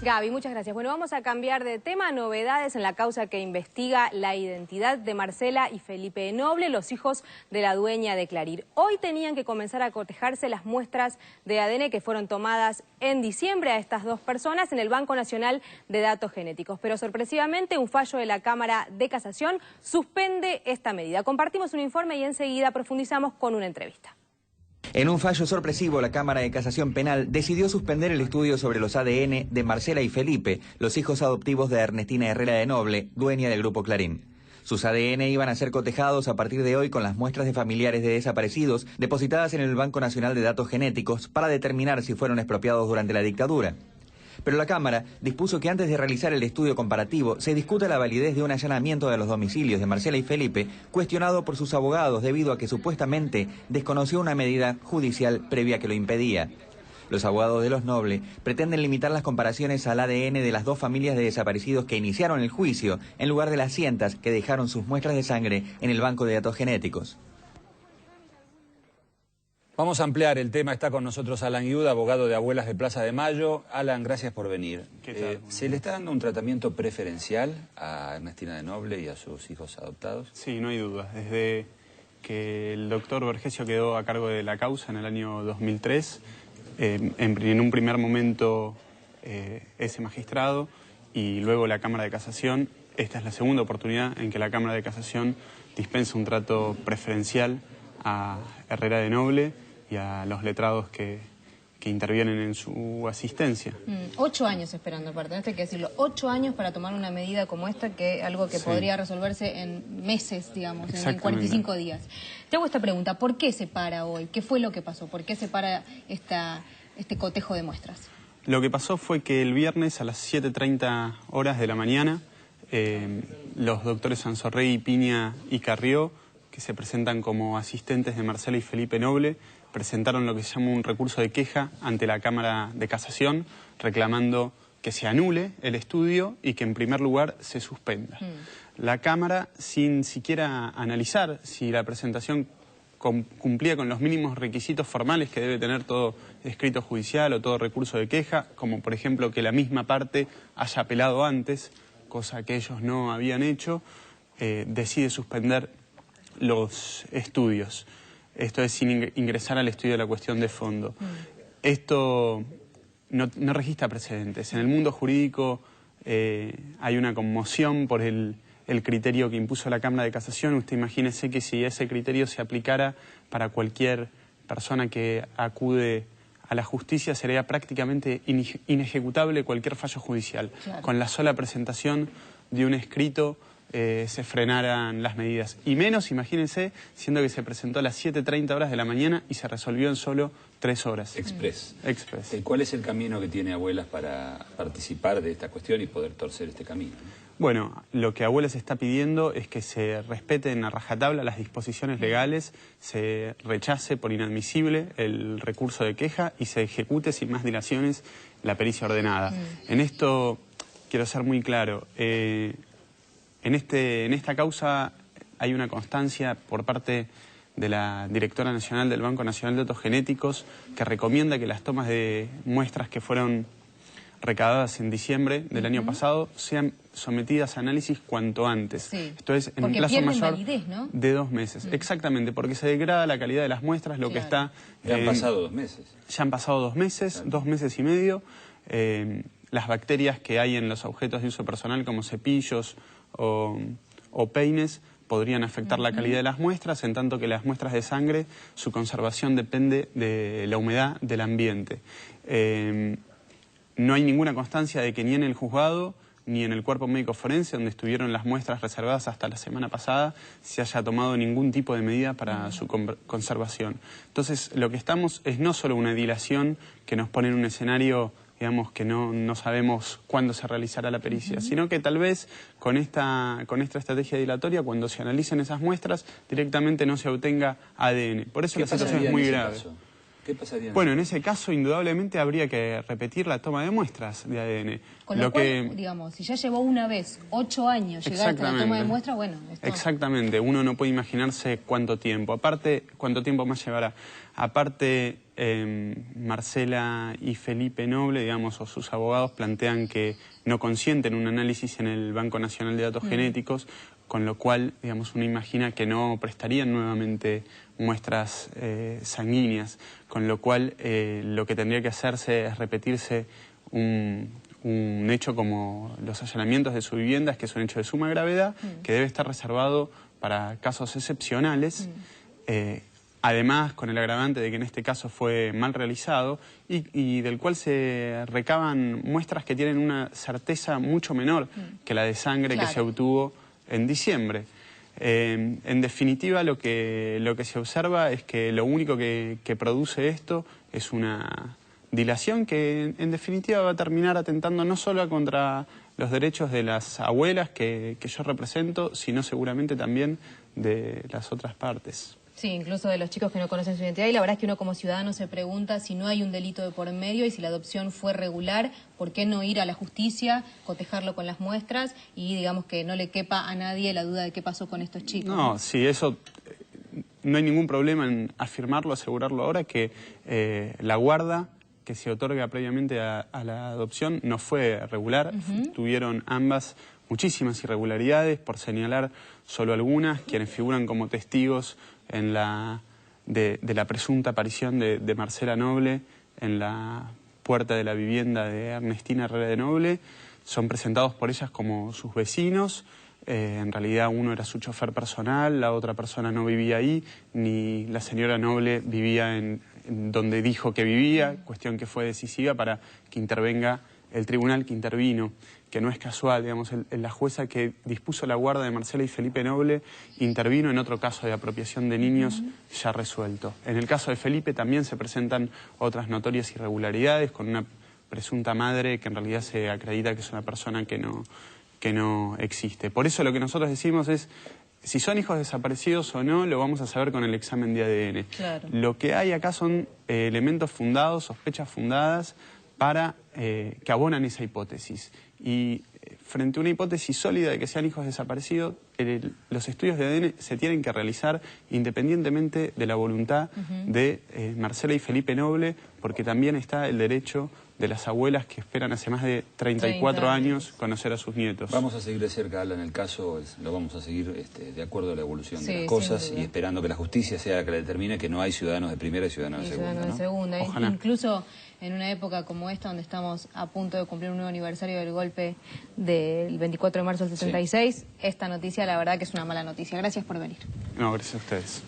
Gaby, muchas gracias. Bueno, vamos a cambiar de tema. Novedades en la causa que investiga la identidad de Marcela y Felipe Noble, los hijos de la dueña de Clarín. Hoy tenían que comenzar a cotejarse las muestras de ADN que fueron tomadas en diciembre a estas dos personas en el Banco Nacional de Datos Genéticos. Pero sorpresivamente un fallo de la Cámara de Casación suspende esta medida. Compartimos un informe y enseguida profundizamos con una entrevista. En un fallo sorpresivo, la Cámara de Casación Penal decidió suspender el estudio sobre los ADN de Marcela y Felipe, los hijos adoptivos de Ernestina Herrera de Noble, dueña del Grupo Clarín. Sus ADN iban a ser cotejados a partir de hoy con las muestras de familiares de desaparecidos depositadas en el Banco Nacional de Datos Genéticos para determinar si fueron expropiados durante la dictadura. Pero la Cámara dispuso que antes de realizar el estudio comparativo se discuta la validez de un allanamiento de los domicilios de Marcela y Felipe, cuestionado por sus abogados debido a que supuestamente desconoció una medida judicial previa que lo impedía. Los abogados de los Noble pretenden limitar las comparaciones al ADN de las dos familias de desaparecidos que iniciaron el juicio, en lugar de las cientas que dejaron sus muestras de sangre en el Banco de Datos Genéticos. Vamos a ampliar el tema. Está con nosotros Alan Guiuda, abogado de Abuelas de Plaza de Mayo. Alan, gracias por venir. ¿Qué tal? ¿Se le está dando un tratamiento preferencial a Ernestina de Noble y a sus hijos adoptados? Sí, no hay duda. Desde que el doctor Vergesio quedó a cargo de la causa en el año 2003, en un primer momento ese magistrado y luego la Cámara de Casación, esta es la segunda oportunidad en que la Cámara de Casación dispensa un trato preferencial a Herrera de Noble y a los letrados que intervienen en su asistencia. 8 años esperando, aparte, esto hay que decirlo, 8 años para tomar una medida como esta, que algo que podría resolverse en meses, digamos, en 45 días. Te hago esta pregunta, ¿por qué se para hoy? ¿Qué fue lo que pasó? ¿Por qué se para este cotejo de muestras? Lo que pasó fue que el viernes a las 7:30 horas de la mañana, los doctores Sansorrey, Piña y Carrió, que se presentan como asistentes de Marcela y Felipe Noble, presentaron lo que se llama un recurso de queja ante la Cámara de Casación, reclamando que se anule el estudio y que en primer lugar se suspenda. La Cámara, sin siquiera analizar si la presentación cumplía con los mínimos requisitos formales que debe tener todo escrito judicial o todo recurso de queja, como por ejemplo que la misma parte haya apelado antes, cosa que ellos no habían hecho, decide suspender los estudios. Esto es sin ingresar al estudio de la cuestión de fondo. Esto no registra precedentes. En el mundo jurídico hay una conmoción por el criterio que impuso la Cámara de Casación. Usted imagínese que si ese criterio se aplicara para cualquier persona que acude a la justicia, sería prácticamente inejecutable cualquier fallo judicial. Claro. Con la sola presentación de un escrito se frenaran las medidas. Y menos, imagínense, siendo que se presentó a las 7:30 horas de la mañana y se resolvió en solo 3 horas. Express. Express. ¿Cuál es el camino que tiene Abuelas para participar de esta cuestión y poder torcer este camino? Bueno, lo que Abuelas está pidiendo es que se respeten a rajatabla las disposiciones legales, se rechace por inadmisible el recurso de queja y se ejecute sin más dilaciones la pericia ordenada. En esto quiero ser muy claro. En esta causa hay una constancia por parte de la directora nacional del Banco Nacional de Datos Genéticos que recomienda que las tomas de muestras que fueron recabadas en diciembre del año pasado sean sometidas a análisis cuanto antes. Sí. Esto es en un plazo mayor validez, ¿no? De 2 meses. Exactamente, porque se degrada la calidad de las muestras, lo que está... Ya han pasado 2 meses. Ya han pasado 2 meses, claro. 2 meses y medio. Las bacterias que hay en los objetos de uso personal como cepillos o peines podrían afectar la calidad de las muestras, en tanto que las muestras de sangre, su conservación depende de la humedad del ambiente. No hay ninguna constancia de que ni en el juzgado ni en el cuerpo médico forense, donde estuvieron las muestras reservadas hasta la semana pasada, se haya tomado ningún tipo de medida para su conservación. Entonces, lo que estamos es no solo una dilación que nos pone en un escenario, digamos, que no sabemos cuándo se realizará la pericia, sino que tal vez con esta estrategia dilatoria, cuando se analicen esas muestras, directamente no se obtenga ADN. Por eso la situación es muy grave. ¿Qué pasaría? Bueno, en ese caso, indudablemente, habría que repetir la toma de muestras de ADN. Con lo cual, digamos, si ya llevó una vez 8 años llegar hasta la toma de muestras, bueno... Exactamente, uno no puede imaginarse cuánto tiempo. Aparte, cuánto tiempo más llevará. Aparte, Marcela y Felipe Noble, digamos, o sus abogados, plantean que no consienten un análisis en el Banco Nacional de Datos Genéticos, con lo cual, digamos, uno imagina que no prestarían nuevamente muestras sanguíneas, con lo cual lo que tendría que hacerse es repetirse un hecho como los allanamientos de su vivienda, que es un hecho de suma gravedad, que debe estar reservado para casos excepcionales, además con el agravante de que en este caso fue mal realizado y del cual se recaban muestras que tienen una certeza mucho menor que la de sangre que se obtuvo en diciembre. En definitiva, lo que se observa es que lo único que produce esto es una dilación que en definitiva va a terminar atentando no solo contra los derechos de las abuelas que yo represento, sino seguramente también de las otras partes. Sí, incluso de los chicos que no conocen su identidad, y la verdad es que uno como ciudadano se pregunta si no hay un delito de por medio y si la adopción fue regular, ¿por qué no ir a la justicia, cotejarlo con las muestras y digamos que no le quepa a nadie la duda de qué pasó con estos chicos? No, sí, eso no hay ningún problema en afirmarlo, asegurarlo ahora, que la guarda que se otorga previamente a la adopción no fue regular, tuvieron ambas muchísimas irregularidades, por señalar solo algunas, quienes figuran como testigos en de la presunta aparición de Marcela Noble en la puerta de la vivienda de Ernestina Herrera de Noble, son presentados por ellas como sus vecinos. En realidad uno era su chofer personal, la otra persona no vivía ahí, ni la señora Noble vivía en donde dijo que vivía, cuestión que fue decisiva para que intervenga el tribunal que intervino, que no es casual, digamos, la jueza que dispuso la guarda de Marcela y Felipe Noble intervino en otro caso de apropiación de niños ya resuelto. En el caso de Felipe también se presentan otras notorias irregularidades con una presunta madre que en realidad se acredita que es una persona que no existe. Por eso lo que nosotros decimos es, si son hijos desaparecidos o no, lo vamos a saber con el examen de ADN. Claro. Lo que hay acá son elementos fundados, sospechas fundadas, para que abonan esa hipótesis. Y frente a una hipótesis sólida de que sean hijos desaparecidos, los estudios de ADN se tienen que realizar independientemente de la voluntad de Marcela y Felipe Noble, porque también está el derecho de las abuelas que esperan hace más de 34 años conocer a sus nietos. Vamos a seguir de cerca, Alan, el caso, lo vamos a seguir de acuerdo a la evolución de las cosas y esperando que la justicia sea la que le determine que no hay ciudadanos de primera y ciudadanos de segunda. Ojalá. Incluso en una época como esta, donde estamos a punto de cumplir un nuevo aniversario del golpe del 24 de marzo del 76, esta noticia la verdad que es una mala noticia. Gracias por venir. No, gracias a ustedes.